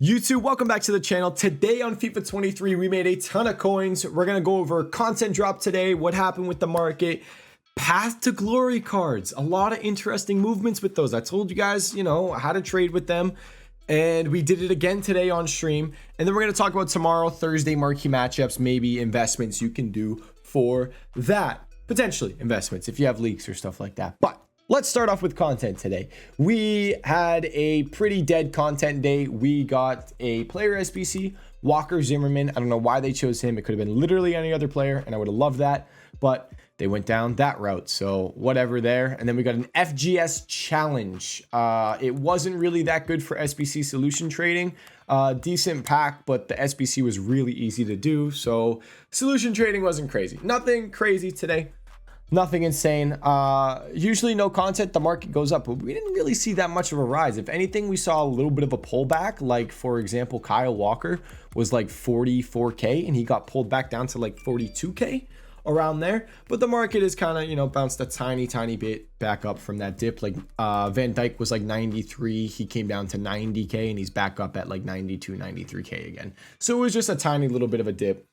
YouTube, welcome back to the channel. Today on FIFA 23, we made a ton of coins. We're going to go over content drop today, what happened with the market, path to glory cards, a lot of interesting movements with those. I told you guys, how to trade with them, and we did it again today on stream. And then we're going to talk about tomorrow, Thursday, marquee matchups, maybe investments you can do for that. Potentially investments if you have leaks or stuff like that. But let's start off with content today. We had a pretty dead content day. We got a player SBC, Walker Zimmerman. I don't know why they chose him. It could have been literally any other player, and I would have loved that. But they went down that route, so whatever there. And then we got an FGS challenge. It wasn't really that good for SBC solution trading. Decent pack, but the SBC was really easy to do. So solution trading wasn't crazy. Nothing crazy today. Nothing insane. Usually no content, the market goes up, but we didn't really see that much of a rise. If anything, we saw a little bit of a pullback. Like, for example, Kyle Walker was like 44K and he got pulled back down to like 42K around there. But the market is kind of, bounced a tiny bit back up from that dip. Like Van Dijk was like 93. He came down to 90K and he's back up at like 92, 93K again. So it was just a tiny little bit of a dip.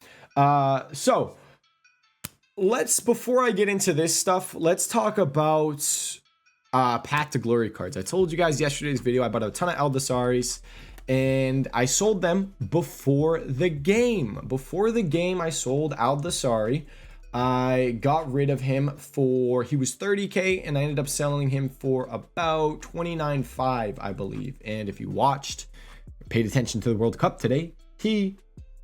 Before I get into this stuff, let's talk about path to glory cards. I told you guys yesterday's video I bought a ton of Aldasaris and I sold them before the game. Before the game, I sold Aldasari. I got rid of him he was 30K and I ended up selling him for about 29.5, I believe. And if you paid attention to the World Cup today, he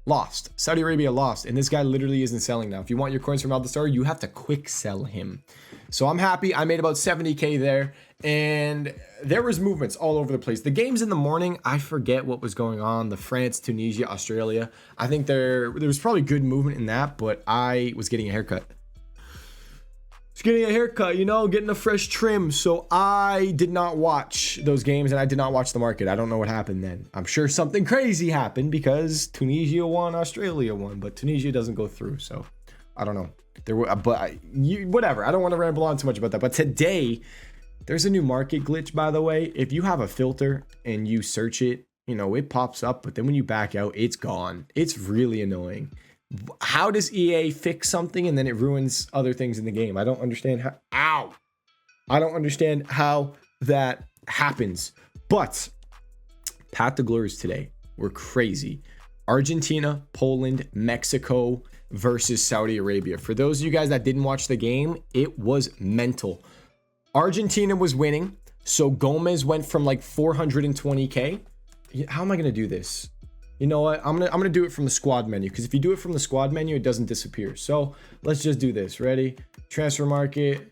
lost. Saudi Arabia lost, and this guy literally isn't selling now. If you want your coins from Aldasari, you have to quick sell him. So I'm happy. I made about 70K there, and there was movements all over the place. The games in the morning, I forget what was going on. The France, Tunisia, Australia. I think there was probably good movement in that, but I was getting a haircut. Getting a fresh trim. So I did not watch those games and I did not watch the market. I don't know what happened then. I'm sure something crazy happened because Tunisia won, Australia won, but Tunisia doesn't go through. So I don't know. Whatever. I don't want to ramble on too much about that. But today, there's a new market glitch, by the way. If you have a filter and you search it, it pops up, but then when you back out, it's gone. It's really annoying. How does EA fix something and then it ruins other things in the game? I don't understand how. I don't understand how that happens. But path to glories today were crazy. Argentina, Poland, Mexico versus Saudi Arabia. For those of you guys that didn't watch the game, it was mental. Argentina was winning, so Gomez went from like 420K. How am I gonna do this? You know what? I'm gonna do it from the squad menu, because if you do it from the squad menu, it doesn't disappear. So let's just do this. Ready? Transfer market,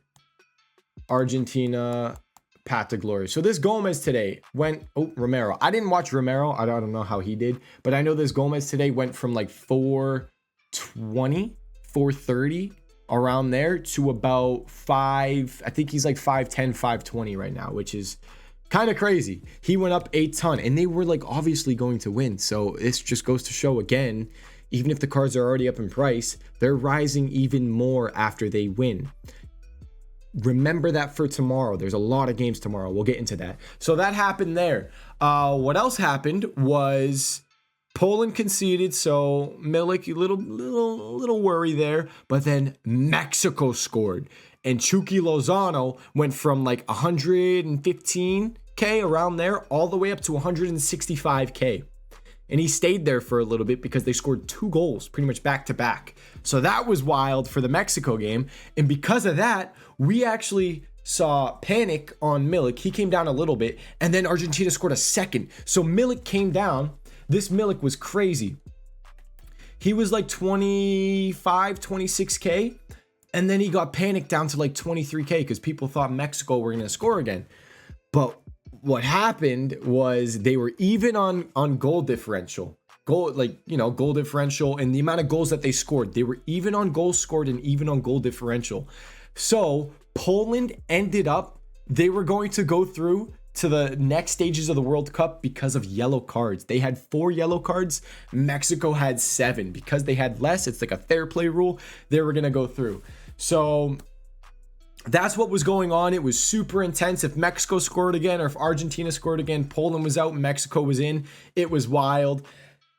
Argentina, path to glory. So this Gomez today went, Romero. I didn't watch Romero. I don't know how he did, but I know this Gomez today went from like 420, 430 around there to about 5. I think he's like 510, 520 right now, which is kind of crazy. He went up a ton and they were like obviously going to win. So this just goes to show again, even if the cards are already up in price, they're rising even more after they win. Remember that for tomorrow. There's a lot of games tomorrow. We'll get into that. So that happened there. What else happened was Poland conceded. So Milik, little worry there, but then Mexico scored. And Chucky Lozano went from like 115K around there all the way up to 165K. And he stayed there for a little bit because they scored 2 goals pretty much back to back. So that was wild for the Mexico game. And because of that, we actually saw panic on Milik. He came down a little bit and then Argentina scored a second. So Milik came down. This Milik was crazy. He was like 25, 26K. And then he got panicked down to like 23K because people thought Mexico were going to score again. But what happened was they were even on goal differential. Goal differential and the amount of goals that they scored. They were even on goals scored and even on goal differential. So Poland ended up, they were going to go through to the next stages of the World Cup because of yellow cards. They had 4 yellow cards. Mexico had 7. Because they had less, it's like a fair play rule. They were going to go through. So That's what was going on. It was super intense. If Mexico scored again, or if Argentina scored again, Poland was out, Mexico was in. It was wild.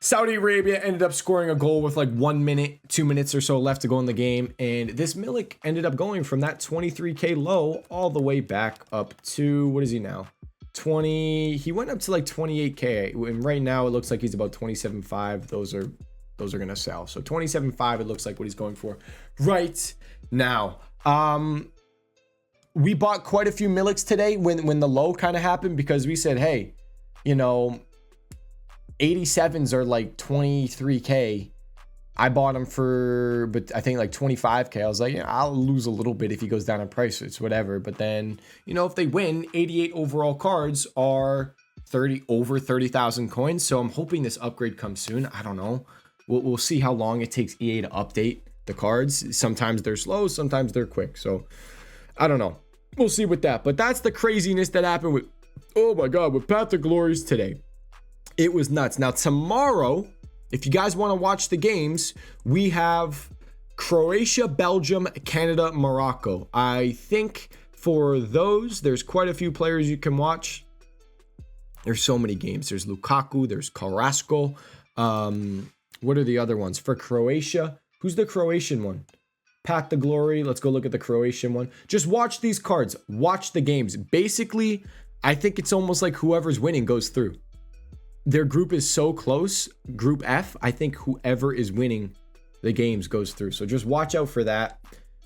Saudi Arabia ended up scoring a goal with like 1 minute, 2 minutes or so left to go in the game. And this Milik ended up going from that 23K low all the way back up to, what is he now? 20, he went up to like 28K. And right now it looks like he's about 27.5. Those are going to sell. So 27.5, it looks like what he's going for right now. We bought quite a few Miliks today when the low kind of happened, because we said, hey, you know, 87s are like 23K. I bought them for, but I think like 25K. I was like, yeah, I'll lose a little bit if he goes down in price. It's whatever. But then, you know, if they win, 88 overall cards are over 30,000 coins. So I'm hoping this upgrade comes soon. I don't know. We'll see how long it takes EA to update the cards. Sometimes they're slow, sometimes they're quick. So I don't know. We'll see with that. But that's the craziness that happened with, oh my God, with Path to Glories today. It was nuts. Now, tomorrow, if you guys want to watch the games, we have Croatia, Belgium, Canada, Morocco. I think for those, there's quite a few players you can watch. There's so many games. There's Lukaku, there's Carrasco. What are the other ones? For Croatia, who's the Croatian one? Path to Glory. Let's go look at the Croatian one. Just watch these cards. Watch the games. Basically, I think it's almost like whoever's winning goes through. Their group is so close. Group F, I think whoever is winning the games goes through. So just watch out for that.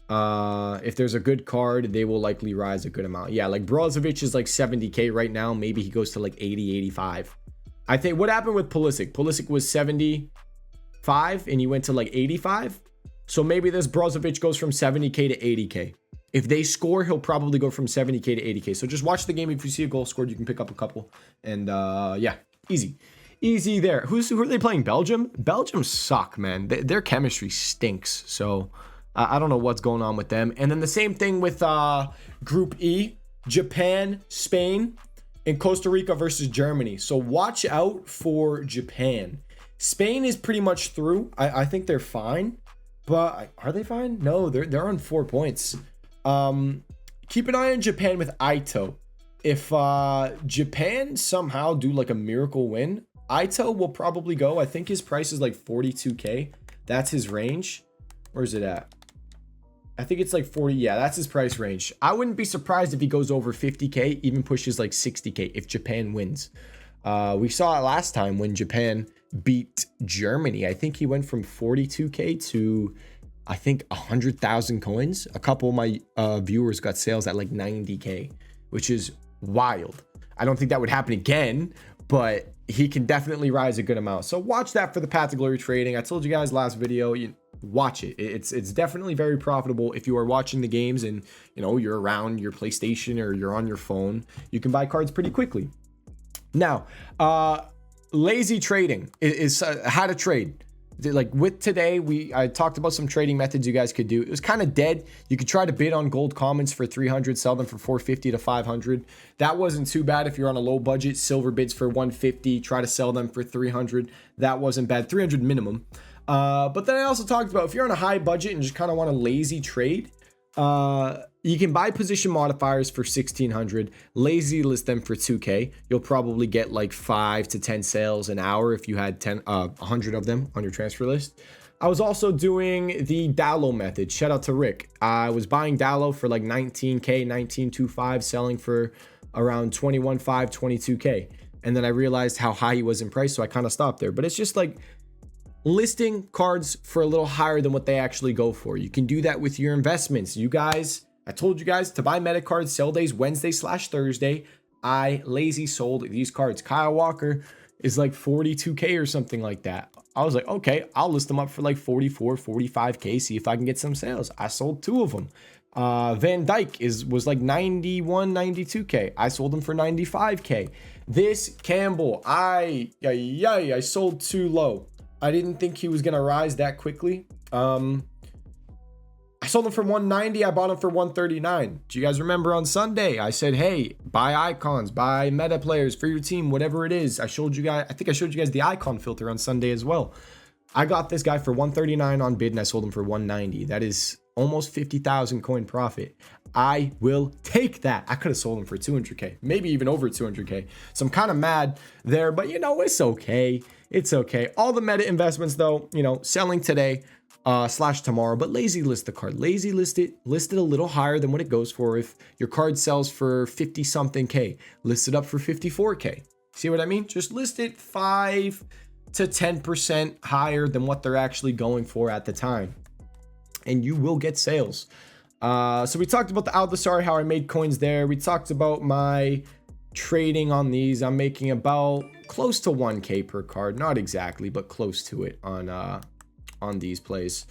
If there's a good card, they will likely rise a good amount. Yeah, like Brozovic is like 70K right now. Maybe he goes to like 80, 85. I think what happened with Pulisic? Pulisic was 75 and he went to like 85. So maybe this Brozovic goes from 70K to 80K. If they score, he'll probably go from 70K to 80K. So just watch the game. If you see a goal scored, you can pick up a couple. And yeah, easy there. Who are they playing? Belgium? Belgium suck, man. Their chemistry stinks. So I don't know what's going on with them. And then the same thing with Group E, Japan, Spain, and Costa Rica versus Germany. So watch out for Japan. Spain is pretty much through. I think they're fine. But are they fine? No, they're on 4 points. Keep an eye on Japan with Ito. If Japan somehow do like a miracle win, Ito will probably go. I think his price is like 42K. That's his range. Where's it at? I think it's like 40. Yeah, that's his price range. I wouldn't be surprised if he goes over 50K, even pushes like 60K if Japan wins. We saw it last time when Japan beat Germany. I think he went from 42K to, I think, 100,000 coins. A couple of my viewers got sales at like 90K, which is wild. I don't think that would happen again, but he can definitely rise a good amount. So watch that for the Path to Glory trading. I told you guys last video, you watch it. It's definitely very profitable if you are watching the games and you know you're around your PlayStation or you're on your phone. You can buy cards pretty quickly. Now, lazy trading is how to trade. Like with today, I talked about some trading methods you guys could do. It was kind of dead. You could try to bid on gold commons for 300, sell them for 450 to 500. That wasn't too bad if you're on a low budget. Silver bids for 150, try to sell them for 300. That wasn't bad, 300 minimum. But then I also talked about if you're on a high budget and just kind of want a lazy trade, you can buy position modifiers for 1600, lazy list them for 2K. You'll probably get like 5 to 10 sales an hour if you had 100 of them on your transfer list. I was also doing the Dallo method. Shout out to Rick. I was buying Dallo for like 19K, 19.25, selling for around 21.5, 22K. And then I realized how high he was in price, so I kind of stopped there. But it's just like listing cards for a little higher than what they actually go for. You can do that with your investments. You guys, I told you guys to buy meta cards, sell days Wednesday/Thursday. I lazy sold these cards. Kyle Walker is like 42K or something like that. I was like, okay, I'll list them up for like 44, 45K, see if I can get some sales. I sold 2 of them. Van Dyke was like 91, 92K. I sold them for 95K. This Campbell, I sold too low. I didn't think he was going to rise that quickly. I sold them for 190. I bought them for 139. Do you guys remember on Sunday? I said, hey, buy icons, buy meta players for your team, whatever it is. I think I showed you guys the icon filter on Sunday as well. I got this guy for 139 on bid and I sold him for 190. That is almost 50,000 coin profit. I will take that. I could have sold them for 200K, maybe even over 200K. So I'm kind of mad there, but you know, it's okay. It's okay. All the meta investments though, you know, selling today slash tomorrow, but lazy list the card. Lazy list it a little higher than what it goes for. If your card sells for 50 something K, list it up for 54K. See what I mean? Just list it 5 to 10% higher than what they're actually going for at the time, and you will get sales. So we talked about the Aldasari, how I made coins there. We talked about my trading on these. I'm making about close to 1K per card, not exactly, but close to it on these plays.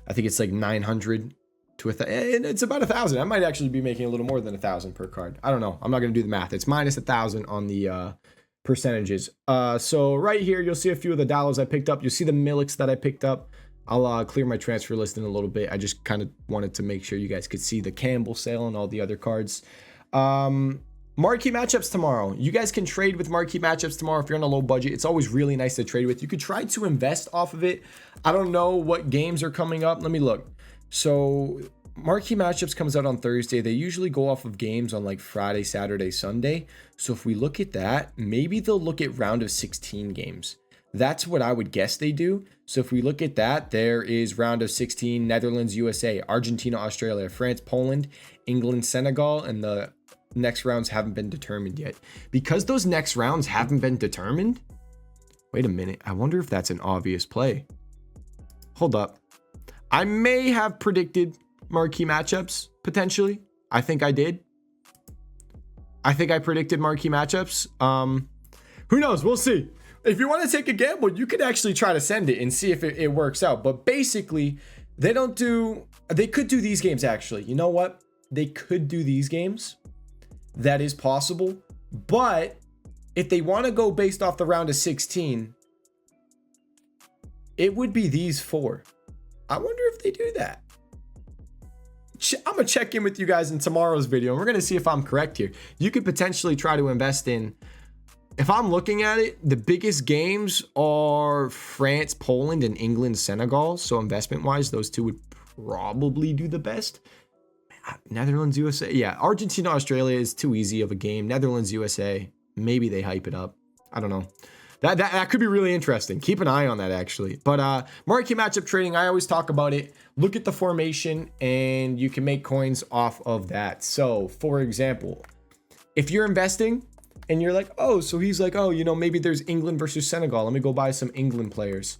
I think it's like 900 to and it's about 1,000. I might actually be making a little more than 1,000 per card. I don't know. I'm not gonna do the math. It's minus 1,000 on the percentages. So right here, you'll see a few of the dollars I picked up. You'll see the Millix that I picked up. I'll clear my transfer list in a little bit. I just kind of wanted to make sure you guys could see the Campbell sale and all the other cards. Marquee matchups tomorrow. You guys can trade with marquee matchups tomorrow if you're on a low budget. It's always really nice to trade with. You could try to invest off of it. I don't know what games are coming up. Let me look. So marquee matchups comes out on Thursday. They usually go off of games on like Friday, Saturday, Sunday. So if we look at that, maybe they'll look at round of 16 games. That's what I would guess they do. So if we look at that, there is round of 16, Netherlands, USA, Argentina, Australia, France, Poland, England, Senegal, and the next rounds haven't been determined yet. Because those next rounds haven't been determined, wait a minute, I wonder if that's an obvious play. Hold up. I may have predicted marquee matchups, potentially. I think I did. I think I predicted marquee matchups. Who knows? We'll see. If you want to take a gamble, you could actually try to send it and see if it works out. But basically, they could do these games actually. You know what? They could do these games. That is possible. But if they want to go based off the round of 16, it would be these 4. I wonder if they do that. I'm going to check in with you guys in tomorrow's video, and we're going to see if I'm correct here. You could potentially try to invest in, if I'm looking at it, the biggest games are France, Poland, and England, Senegal. So investment-wise, those two would probably do the best. Netherlands, USA. Yeah, Argentina, Australia is too easy of a game. Netherlands, USA, maybe they hype it up. I don't know. That could be really interesting. Keep an eye on that, actually. But marquee matchup trading, I always talk about it. Look at the formation, and you can make coins off of that. So, for example, if you're investing and you're like, oh, so he's like, oh, you know, maybe there's England versus Senegal. Let me go buy some England players.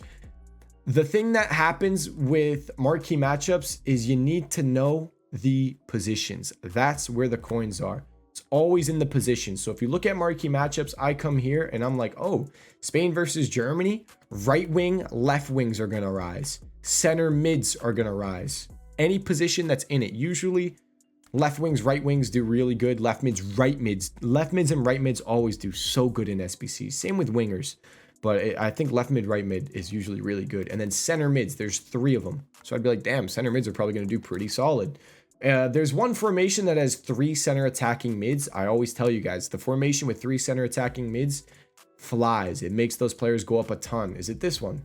The thing that happens with marquee matchups is you need to know the positions. That's where the coins are. It's always in the position. So if you look at marquee matchups, I come here and I'm like, oh, Spain versus Germany, right wing, left wings are going to rise. Center mids are going to rise. Any position that's in it. Usually left wings, right wings do really good. Left mids, right mids. Left mids and right mids always do so good in SBCs. Same with wingers. But I think left mid, right mid is usually really good. And then center mids, there's 3 of them. So I'd be like, damn, center mids are probably going to do pretty solid. There's one formation that has 3 center attacking mids. I always tell you guys, the formation with 3 center attacking mids flies. It makes those players go up a ton. Is it this one?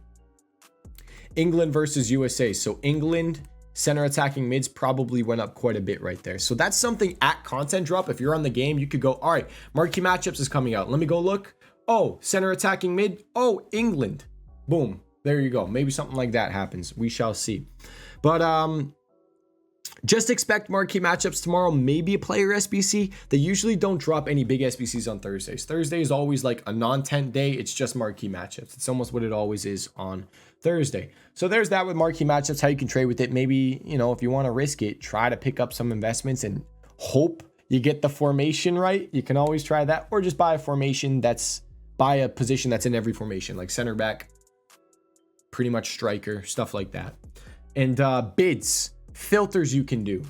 England versus USA. So England center attacking mids probably went up quite a bit right there. So that's something at content drop. If you're on the game, you could go, all right, marquee matchups is coming out. Let me go look. Oh, center attacking mid. Oh, England. Boom. There you go. Maybe something like that happens. We shall see. But just expect marquee matchups tomorrow. Maybe a player SBC. They usually don't drop any big SBCs on Thursdays. Thursday is always like a non-tent day. It's just marquee matchups. It's almost what it always is on Thursday. So there's that with marquee matchups, how you can trade with it. Maybe, you know, if you want to risk it, try to pick up some investments and hope you get the formation right. You can always try that, or just buy a formation buy a position that's in every formation, like center back, pretty much striker, stuff like that. And bids, filters you can do.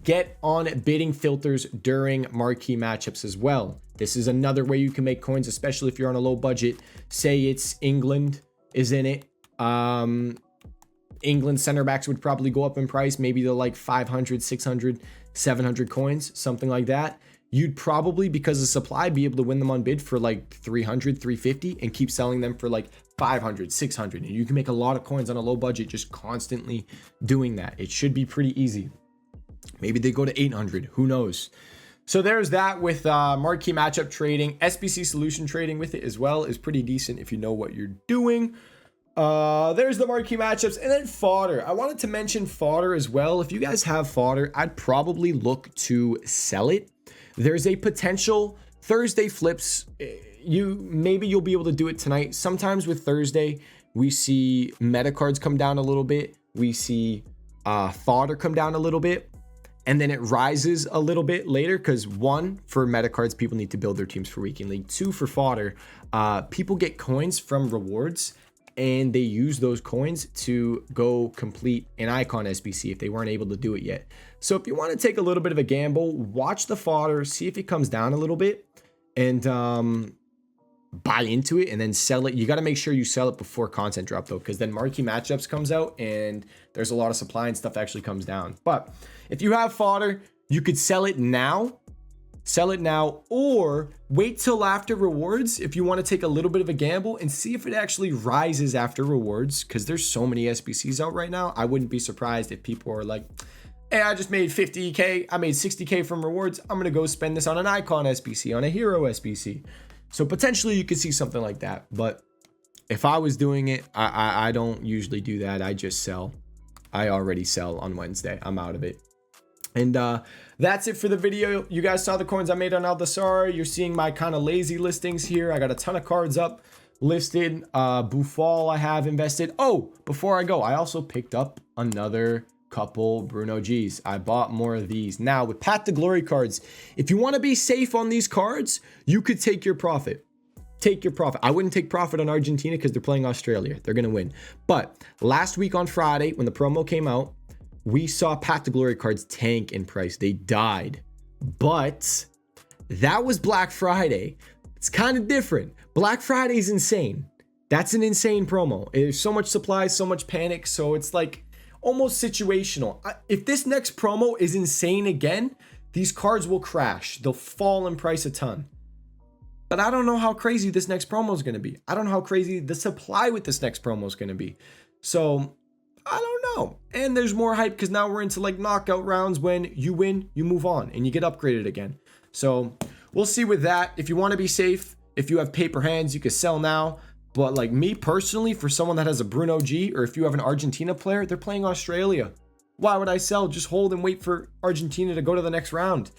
Get on bidding filters during marquee matchups as well. This is another way you can make coins, especially if you're on a low budget. Say it's England is in it. England center backs would probably go up in price. Maybe they're like 500, 600, 700 coins, something like that. You'd probably, because of supply, be able to win them on bid for like 300, 350 and keep selling them for like 500, 600, and you can make a lot of coins on a low budget just constantly doing that. It should be pretty easy. Maybe they go to 800, who knows? So there's that with marquee matchup trading. SBC solution trading with it as well is pretty decent if you know what you're doing. There's the marquee matchups, and then fodder. I wanted to mention fodder as well. If you guys have fodder, I'd probably look to sell it. There's a potential Thursday flips. Maybe you'll be able to do it tonight. Sometimes with Thursday, we see meta cards come down a little bit. We see fodder come down a little bit. And then it rises a little bit later because one, for meta cards, people need to build their teams for Weekend League. Two, for fodder, people get coins from rewards and they use those coins to go complete an icon SBC if they weren't able to do it yet. So if you want to take a little bit of a gamble, watch the fodder, see if it comes down a little bit and buy into it and then sell it. You got to make sure you sell it before content drop though, because then marquee matchups comes out and there's a lot of supply and stuff actually comes down. But if you have fodder, you could sell it now, or wait till after rewards if you want to take a little bit of a gamble and see if it actually rises after rewards, because there's so many SBCs out right now. I wouldn't be surprised if people are like, hey, I just made 50K, I made 60K from rewards, I'm gonna go spend this on an icon SBC, on a hero SBC. So potentially you could see something like that. But if I was doing it, I don't usually do that. I just sell. I already sell on Wednesday. I'm out of it. And that's it for the video. You guys saw the coins I made on Aldasar. You're seeing my kind of lazy listings here. I got a ton of cards up listed. Buffal I have invested. Oh, before I go, I also picked up another couple Bruno G's. I bought more of these. Now with Path to Glory cards, if you want to be safe on these cards, you could take your profit. Take your profit. I wouldn't take profit on Argentina because they're playing Australia. They're going to win. But last week on Friday, when the promo came out, we saw Path to Glory cards tank in price. They died. But that was Black Friday. It's kind of different. Black Friday is insane. That's an insane promo. There's so much supply, so much panic. So it's like almost situational. If this next promo is insane again, these cards will crash. They'll fall in price a ton. But I don't know how crazy this next promo is going to be. I don't know how crazy the supply with this next promo is going to be. So I don't know. And there's more hype because now we're into like knockout rounds. When you win, you move on and you get upgraded again. So we'll see with that. If you want to be safe, if you have paper hands, you can sell now. But like me personally, for someone that has a Bruno G, or if you have an Argentina player, they're playing Australia. Why would I sell? Just hold and wait for Argentina to go to the next round.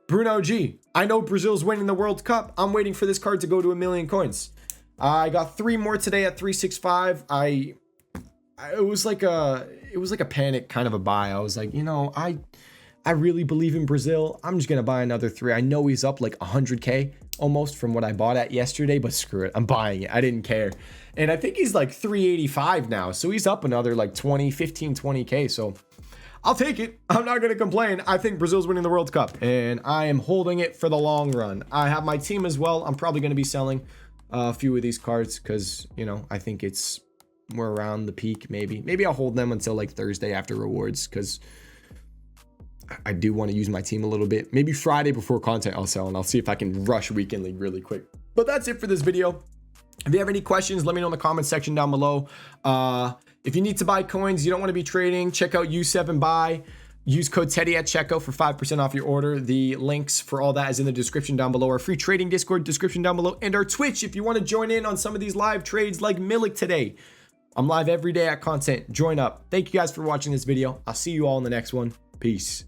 Bruno G, I know Brazil's winning the World Cup. I'm waiting for this card to go to 1 million coins. I got 3 more today at 365. It was like a panic kind of a buy. I was like, you know, I really believe in Brazil. I'm just gonna buy another 3. I know he's up like 100K almost from what I bought at yesterday, but screw it, I'm buying it. I didn't care. And I think he's like 385 now, so he's up another like 20K. So I'll take it. I'm not gonna complain. I think Brazil's winning the World Cup and I am holding it for the long run. I have my team as well. I'm probably gonna be selling a few of these cards because, you know, I think we're around the peak. Maybe I'll hold them until like Thursday after rewards because I do want to use my team a little bit. Maybe Friday before content I'll sell, and I'll see if I can rush Weekend League really quick. But that's it for this video. If you have any questions, let me know in the comment section down below. If you need to buy coins, you don't want to be trading, check out U7 Buy. Use code TEDDY at checkout for 5% off your order. The links for all that is in the description down below. Our free trading Discord description down below, and our Twitch if you want to join in on some of these live trades like Milik today. I'm live every day at content. Join up. Thank you guys for watching this video. I'll see you all in the next one. Peace.